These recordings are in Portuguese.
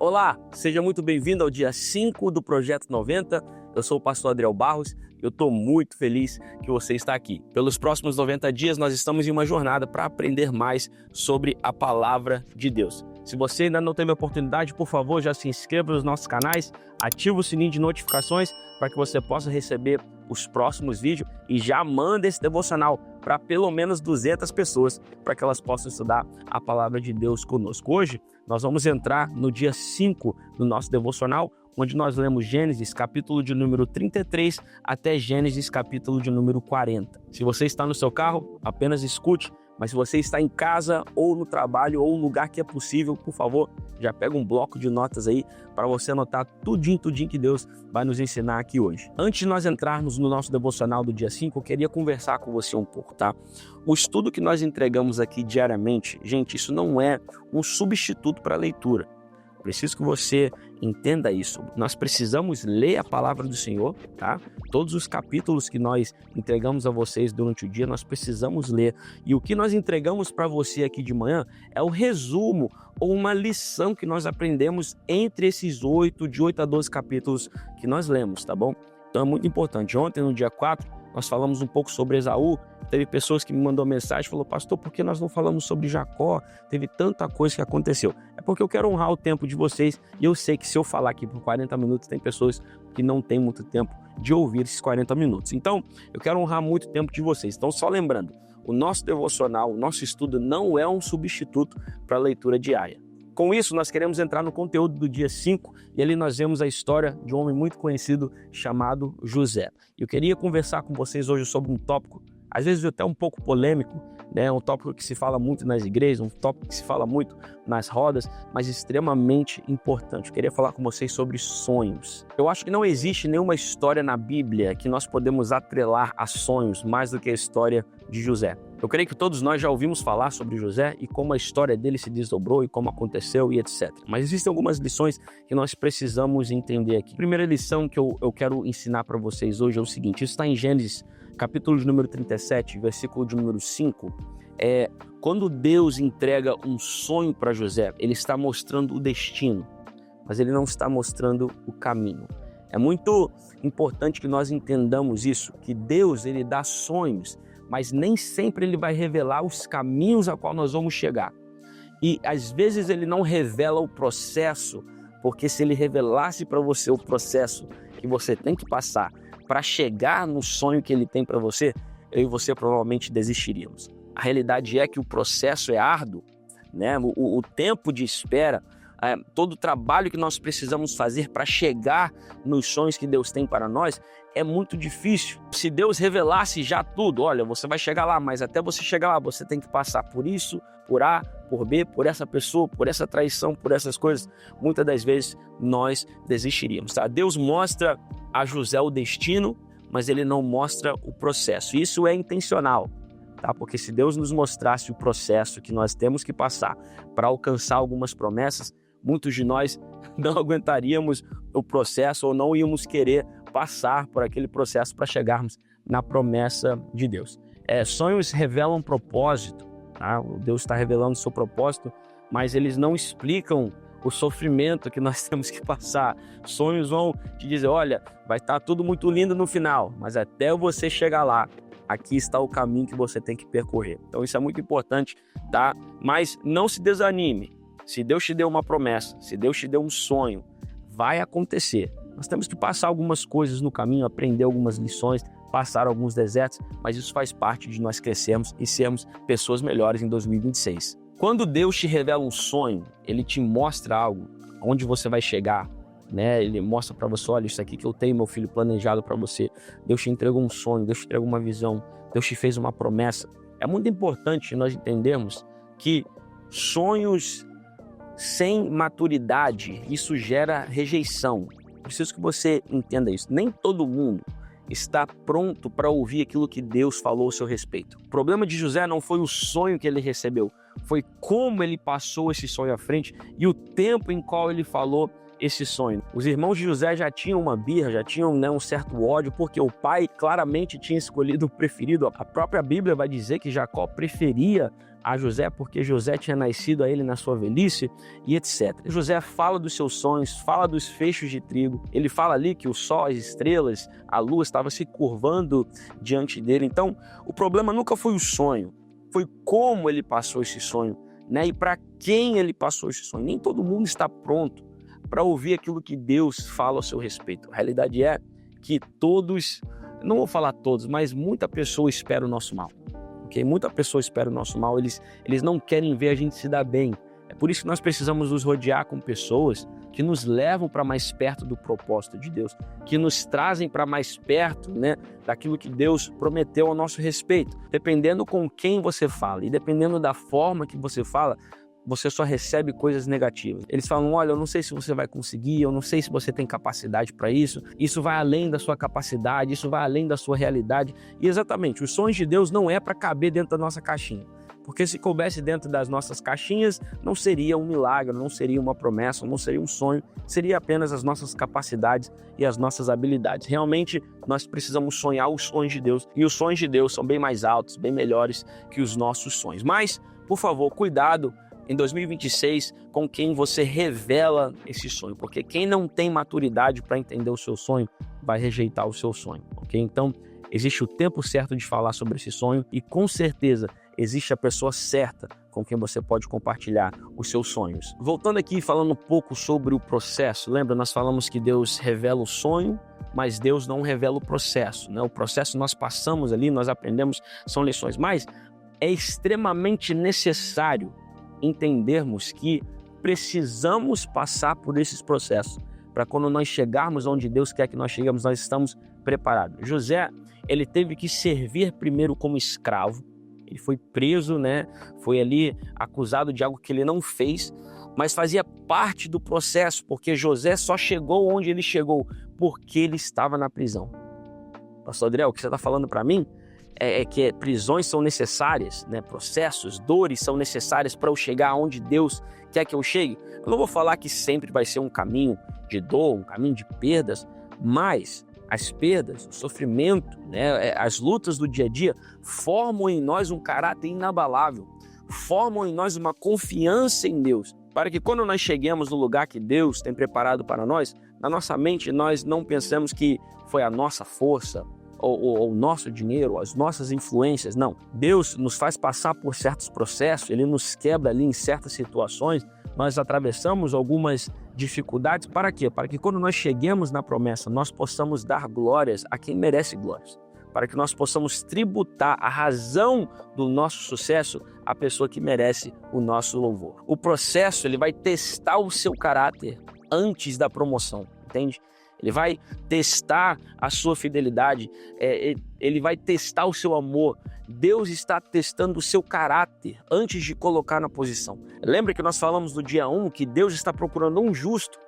Olá, seja muito bem-vindo ao dia 5 do Projeto 90. Eu sou o pastor Adriel Barros e eu estou muito feliz que você está aqui. Pelos próximos 90 dias, nós estamos em uma jornada para aprender mais sobre a Palavra de Deus. Se você ainda não teve a oportunidade, por favor, já se inscreva nos nossos canais, ativa o sininho de notificações para que você possa receber os próximos vídeos e já manda esse devocional para pelo menos 200 pessoas para que elas possam estudar a Palavra de Deus conosco. Hoje, nós vamos entrar no dia 5 do nosso devocional, onde nós lemos Gênesis, capítulo de número 33, até Gênesis, capítulo de número 40. Se você está no seu carro, apenas escute, mas se você está em casa, ou no trabalho, ou no lugar que é possível, por favor, já pega um bloco de notas aí, para você anotar tudinho que Deus vai nos ensinar aqui hoje. Antes de nós entrarmos no nosso devocional do dia 5, eu queria conversar com você um pouco, tá? O estudo que nós entregamos aqui diariamente, gente, isso não é um substituto para a leitura. Preciso que você entenda isso. Nós precisamos ler a palavra do Senhor, tá? Todos os capítulos que nós entregamos a vocês durante o dia, nós precisamos ler. E o que nós entregamos para você aqui de manhã é o resumo ou uma lição que nós aprendemos entre esses de 8 a 12 capítulos que nós lemos, tá bom? Então é muito importante. Ontem, no dia 4, nós falamos um pouco sobre Esaú. Teve pessoas que me mandou mensagem e falou: pastor, por que nós não falamos sobre Jacó? Teve tanta coisa que aconteceu. É porque eu quero honrar o tempo de vocês e eu sei que se eu falar aqui por 40 minutos, tem pessoas que não têm muito tempo de ouvir esses 40 minutos. Então, eu quero honrar muito o tempo de vocês. Então, só lembrando, o nosso devocional, o nosso estudo não é um substituto para a leitura diária. Com isso, nós queremos entrar no conteúdo do dia 5 e ali nós vemos a história de um homem muito conhecido chamado José. Eu queria conversar com vocês hoje sobre um tópico, às vezes até um pouco polêmico, né? Um tópico que se fala muito nas igrejas, um tópico que se fala muito nas rodas, mas extremamente importante. Eu queria falar com vocês sobre sonhos. Eu acho que não existe nenhuma história na Bíblia que nós podemos atrelar a sonhos mais do que a história de José. Eu creio que todos nós já ouvimos falar sobre José e como a história dele se desdobrou e como aconteceu e etc. Mas existem algumas lições que nós precisamos entender aqui. A primeira lição que eu quero ensinar para vocês hoje é o seguinte: isso está em Gênesis, capítulo de número 37, versículo de número 5. Quando Deus entrega um sonho para José, ele está mostrando o destino, mas ele não está mostrando o caminho. É muito importante que nós entendamos isso, que Deus ele dá sonhos, mas nem sempre ele vai revelar os caminhos a qual nós vamos chegar. E às vezes ele não revela o processo, porque se ele revelasse para você o processo que você tem que passar para chegar no sonho que ele tem para você, eu e você provavelmente desistiríamos. A realidade é que o processo é árduo, né? O tempo de espera, todo o trabalho que nós precisamos fazer para chegar nos sonhos que Deus tem para nós é muito difícil. Se Deus revelasse já tudo, olha, você vai chegar lá, mas até você chegar lá, você tem que passar por isso, por A, por B, por essa pessoa, por essa traição, por essas coisas, muitas das vezes nós desistiríamos, tá? Deus mostra a José o destino, mas ele não mostra o processo. Isso é intencional, tá? Porque se Deus nos mostrasse o processo que nós temos que passar para alcançar algumas promessas, muitos de nós não aguentaríamos o processo ou não íamos querer passar por aquele processo para chegarmos na promessa de Deus. Sonhos revelam propósito, tá? Deus está revelando o seu propósito, mas eles não explicam o sofrimento que nós temos que passar. Sonhos vão te dizer: olha, vai estar tudo muito lindo no final, mas até você chegar lá, aqui está o caminho que você tem que percorrer. Então isso é muito importante, tá? Mas não se desanime. Se Deus te deu uma promessa, se Deus te deu um sonho, vai acontecer. Nós temos que passar algumas coisas no caminho, aprender algumas lições, passar alguns desertos, mas isso faz parte de nós crescermos e sermos pessoas melhores em 2026. Quando Deus te revela um sonho, ele te mostra algo, onde você vai chegar, né? Ele mostra para você: olha, isso aqui que eu tenho, meu filho, planejado para você. Deus te entregou um sonho, Deus te entregou uma visão, Deus te fez uma promessa. É muito importante nós entendermos que sonhos sem maturidade, isso gera rejeição. Preciso que você entenda isso. Nem todo mundo está pronto para ouvir aquilo que Deus falou a seu respeito. O problema de José não foi o sonho que ele recebeu, foi como ele passou esse sonho à frente e o tempo em qual ele falou esse sonho. Os irmãos de José já tinham uma birra, já tinham, né, um certo ódio, porque o pai claramente tinha escolhido o preferido. A própria Bíblia vai dizer que Jacó preferia a José porque José tinha nascido a ele na sua velhice e etc. José fala dos seus sonhos, fala dos feixos de trigo. Ele fala ali que o sol, as estrelas, a lua estava se curvando diante dele. Então, o problema nunca foi o sonho, foi como ele passou esse sonho, né? E para quem ele passou esse sonho. Nem todo mundo está pronto para ouvir aquilo que Deus fala ao seu respeito. A realidade é que todos, não vou falar todos, mas muita pessoa espera o nosso mal. Okay? Muita pessoa espera o nosso mal, eles não querem ver a gente se dar bem. É por isso que nós precisamos nos rodear com pessoas que nos levam para mais perto do propósito de Deus, que nos trazem para mais perto, né, daquilo que Deus prometeu ao nosso respeito. Dependendo com quem você fala e dependendo da forma que você fala, você só recebe coisas negativas. Eles falam, olha, eu não sei se você vai conseguir, eu não sei se você tem capacidade para isso vai além da sua capacidade, isso vai além da sua realidade. E exatamente, os sonhos de Deus não é para caber dentro da nossa caixinha. Porque se coubesse dentro das nossas caixinhas, não seria um milagre, não seria uma promessa, não seria um sonho, seria apenas as nossas capacidades e as nossas habilidades. Realmente, nós precisamos sonhar os sonhos de Deus, e os sonhos de Deus são bem mais altos, bem melhores que os nossos sonhos. Mas, por favor, cuidado em 2026 com quem você revela esse sonho, porque quem não tem maturidade para entender o seu sonho vai rejeitar o seu sonho, ok? Então, existe o tempo certo de falar sobre esse sonho e com certeza existe a pessoa certa com quem você pode compartilhar os seus sonhos. Voltando aqui falando um pouco sobre o processo, lembra? Nós falamos que Deus revela o sonho, mas Deus não revela o processo, né? O processo nós passamos ali, nós aprendemos, são lições, mas é extremamente necessário entendermos que precisamos passar por esses processos para quando nós chegarmos onde Deus quer que nós cheguemos, nós estamos preparados. José, ele teve que servir primeiro como escravo, ele foi preso, né? Foi ali acusado de algo que ele não fez, mas fazia parte do processo, porque José só chegou onde ele chegou porque ele estava na prisão. Pastor Adriel, o que você está falando para mim é que prisões são necessárias, né? Processos, dores são necessárias para eu chegar onde Deus quer que eu chegue. Eu não vou falar que sempre vai ser um caminho de dor, um caminho de perdas, mas as perdas, o sofrimento, né, as lutas do dia a dia formam em nós um caráter inabalável, formam em nós uma confiança em Deus, para que quando nós cheguemos no lugar que Deus tem preparado para nós, na nossa mente nós não pensemos que foi a nossa força, ou o nosso dinheiro, as nossas influências. Não, Deus nos faz passar por certos processos, Ele nos quebra ali em certas situações, nós atravessamos algumas dificuldades, para quê? Para que quando nós cheguemos na promessa, nós possamos dar glórias a quem merece glórias, para que nós possamos tributar a razão do nosso sucesso à pessoa que merece o nosso louvor. O processo, ele vai testar o seu caráter antes da promoção, entende? Ele vai testar a sua fidelidade, ele vai testar o seu amor. Deus está testando o seu caráter antes de colocar na posição. Lembra que nós falamos no dia 1 que Deus está procurando um justo,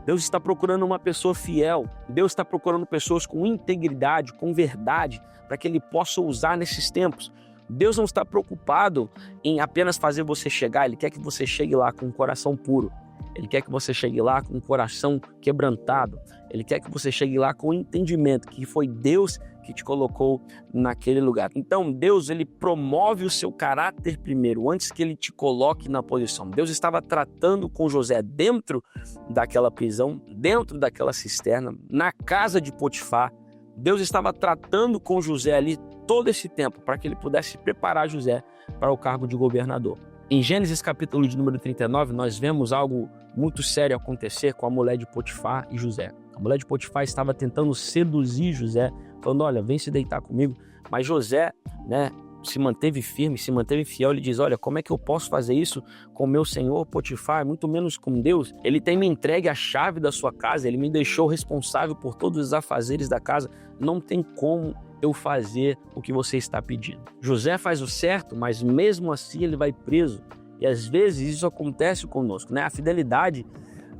Deus está procurando uma pessoa fiel, Deus está procurando pessoas com integridade, com verdade, para que Ele possa usar nesses tempos. Deus não está preocupado em apenas fazer você chegar, Ele quer que você chegue lá com um coração puro. Ele quer que você chegue lá com um coração quebrantado. Ele quer que você chegue lá com o entendimento que foi Deus que te colocou naquele lugar. Então, Deus, ele promove o seu caráter primeiro, antes que ele te coloque na posição. Deus estava tratando com José dentro daquela prisão, dentro daquela cisterna, na casa de Potifar. Deus estava tratando com José ali todo esse tempo, para que ele pudesse preparar José para o cargo de governador. Em Gênesis capítulo de número 39, nós vemos algo muito sério acontecer com a mulher de Potifar e José. A mulher de Potifar estava tentando seduzir José, falando, olha, vem se deitar comigo. Mas José, né, se manteve firme, se manteve fiel. Ele diz, olha, como é que eu posso fazer isso com meu senhor Potifar, muito menos com Deus? Ele tem me entregue a chave da sua casa, ele me deixou responsável por todos os afazeres da casa. Não tem como eu fazer o que você está pedindo. José faz o certo, mas mesmo assim ele vai preso. E às vezes isso acontece conosco, né? A fidelidade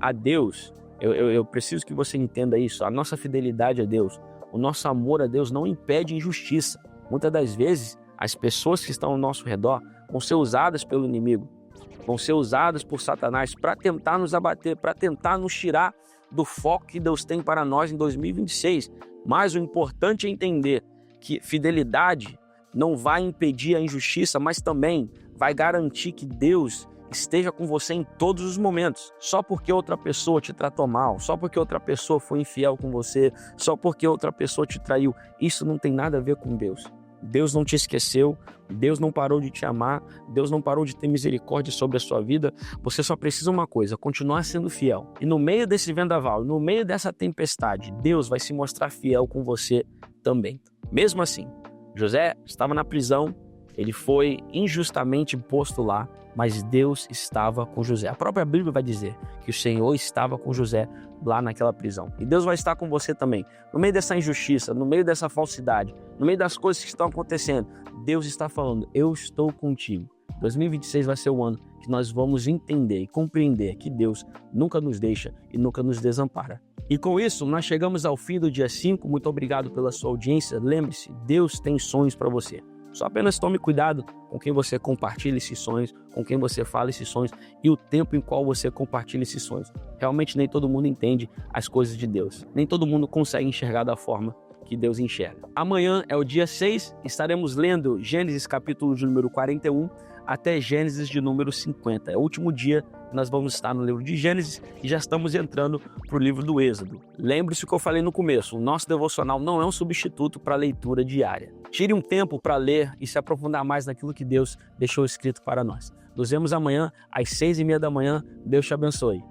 a Deus, eu preciso que você entenda isso. A nossa fidelidade a Deus, o nosso amor a Deus não impede injustiça. Muitas das vezes, as pessoas que estão ao nosso redor vão ser usadas pelo inimigo vão ser usadas por Satanás para tentar nos abater, para tentar nos tirar do foco que Deus tem para nós em 2026. Mas o importante é entender que fidelidade não vai impedir a injustiça, mas também vai garantir que Deus esteja com você em todos os momentos. Só porque outra pessoa te tratou mal, só porque outra pessoa foi infiel com você, só porque outra pessoa te traiu, isso não tem nada a ver com Deus. Deus não te esqueceu, Deus não parou de te amar, Deus não parou de ter misericórdia sobre a sua vida. Você só precisa uma coisa, continuar sendo fiel. E no meio desse vendaval, no meio dessa tempestade, Deus vai se mostrar fiel com você também. Mesmo assim, José estava na prisão, ele foi injustamente posto lá, mas Deus estava com José. A própria Bíblia vai dizer que o Senhor estava com José lá naquela prisão. E Deus vai estar com você também. No meio dessa injustiça, no meio dessa falsidade, no meio das coisas que estão acontecendo, Deus está falando, eu estou contigo. 2026 vai ser o ano que nós vamos entender e compreender que Deus nunca nos deixa e nunca nos desampara. E com isso, nós chegamos ao fim do dia 5. Muito obrigado pela sua audiência. Lembre-se, Deus tem sonhos para você. Só apenas tome cuidado com quem você compartilha esses sonhos, com quem você fala esses sonhos e o tempo em qual você compartilha esses sonhos. Realmente nem todo mundo entende as coisas de Deus. Nem todo mundo consegue enxergar da forma que Deus enxerga. Amanhã é o dia 6, estaremos lendo Gênesis capítulo de número 41 até Gênesis de número 50. É o último dia que nós vamos estar no livro de Gênesis e já estamos entrando para o livro do Êxodo. Lembre-se o que eu falei no começo, o nosso devocional não é um substituto para a leitura diária. Tire um tempo para ler e se aprofundar mais naquilo que Deus deixou escrito para nós. Nos vemos amanhã às 6:30 da manhã. Deus te abençoe.